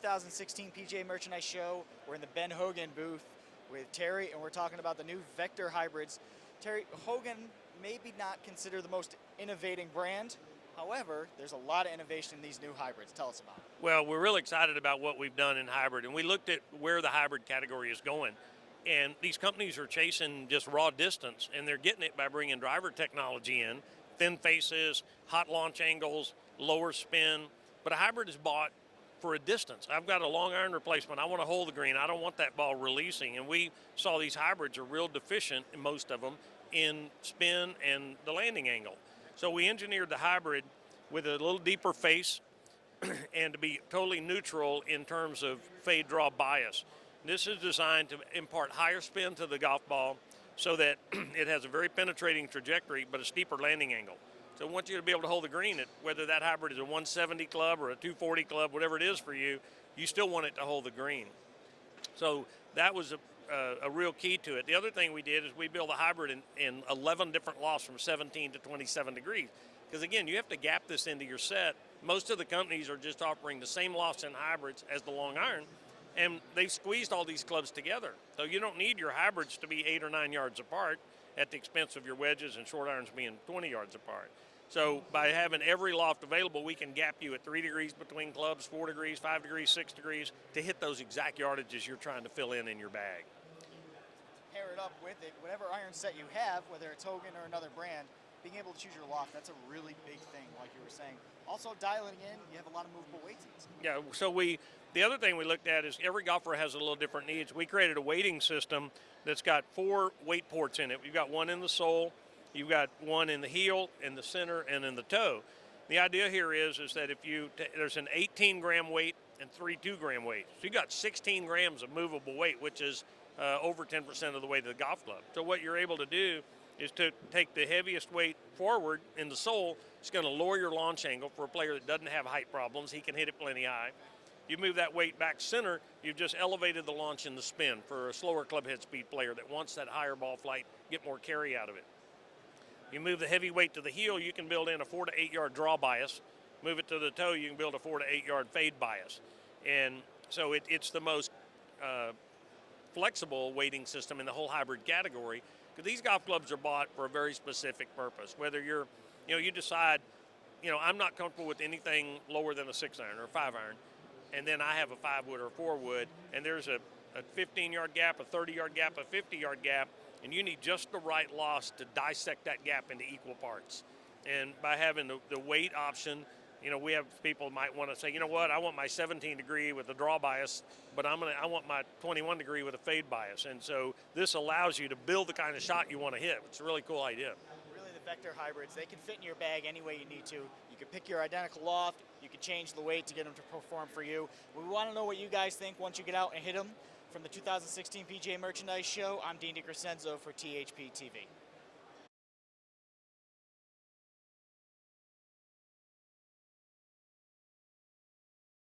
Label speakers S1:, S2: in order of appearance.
S1: 2016 PGA Merchandise Show. We're in the Ben Hogan booth with Terry, and we're talking about the new Vector hybrids. Terry, Hogan maybe not considered the most innovating brand. However, there's a lot of innovation in these new hybrids. Tell us about it.
S2: Well, we're really excited about what we've done in hybrid, and we looked at where the hybrid category is going. And these companies are chasing just raw distance, and they're getting it by bringing driver technology in, thin faces, hot launch angles, lower spin. But a hybrid is bought for a distance. I've got a long iron replacement. I want to hold the green. I don't want that ball releasing. And we saw these hybrids are real deficient, in most of them, in spin and the landing angle. So we engineered the hybrid with a little deeper face and to be totally neutral in terms of fade draw bias. This is designed to impart higher spin to the golf ball so that it has a very penetrating trajectory but a steeper landing angle. So I want you to be able to hold the green, whether that hybrid is a 170 club or a 240 club, whatever it is for you, you still want it to hold the green. So that was a real key to it. The other thing we did is we built a hybrid in 11 different lofts from 17 to 27 degrees. Because again, you have to gap this into your set. Most of the companies are just offering the same lofts and hybrids as the long iron, and they've squeezed all these clubs together. So you don't need your hybrids to be 8 or 9 yards apart at the expense of your wedges and short irons being 20 yards apart. So by having every loft available, we can gap you at 3 degrees between clubs, 4 degrees, 5 degrees, 6 degrees to hit those exact yardages you're trying to fill in your bag.
S1: Pair it up with it, whatever iron set you have, whether it's Hogan or another brand, being able to choose your loft, that's a really big thing, like you were saying. Also, dialing in, you have a lot of movable weights in this.
S2: Yeah, so the other thing we looked at is every golfer has a little different needs. We created a weighting system that's got 4 weight ports in it. You've got one in the sole, you've got one in the heel, in the center, and in the toe. The idea here is that if there's an 18-gram weight and 3 2-gram weights. So you got 16 grams of movable weight, which is over 10% of the weight of the golf club. So what you're able to do is to take the heaviest weight forward in the sole. It's going to lower your launch angle for a player that doesn't have height problems. He can hit it plenty high. You move that weight back center, you've just elevated the launch in the spin for a slower club head speed player that wants that higher ball flight, get more carry out of it. You move the heavy weight to the heel, you can build in a 4 to 8 yard draw bias. Move it to the toe, you can build a 4 to 8 yard fade bias. And so it's the most flexible weighting system in the whole hybrid category, because these golf clubs are bought for a very specific purpose. Whether you decide, I'm not comfortable with anything lower than a 6 iron or a 5 iron, and then I have a 5 wood or a 4 wood, and there's a 15-yard gap, a 30-yard gap, a 50-yard gap, and you need just the right loss to dissect that gap into equal parts. And by having the weight option, we have people might want to say, I want my 17 degree with a draw bias, but I want my 21 degree with a fade bias. And so this allows you to build the kind of shot you want to hit. It's a really cool idea.
S1: Really, the Vector hybrids, they can fit in your bag any way you need to. You can pick your identical loft. You can change the weight to get them to perform for you. We want to know what you guys think once you get out and hit them. From the 2016 PGA Merchandise Show, I'm Dean DiCrescenzo for THP TV.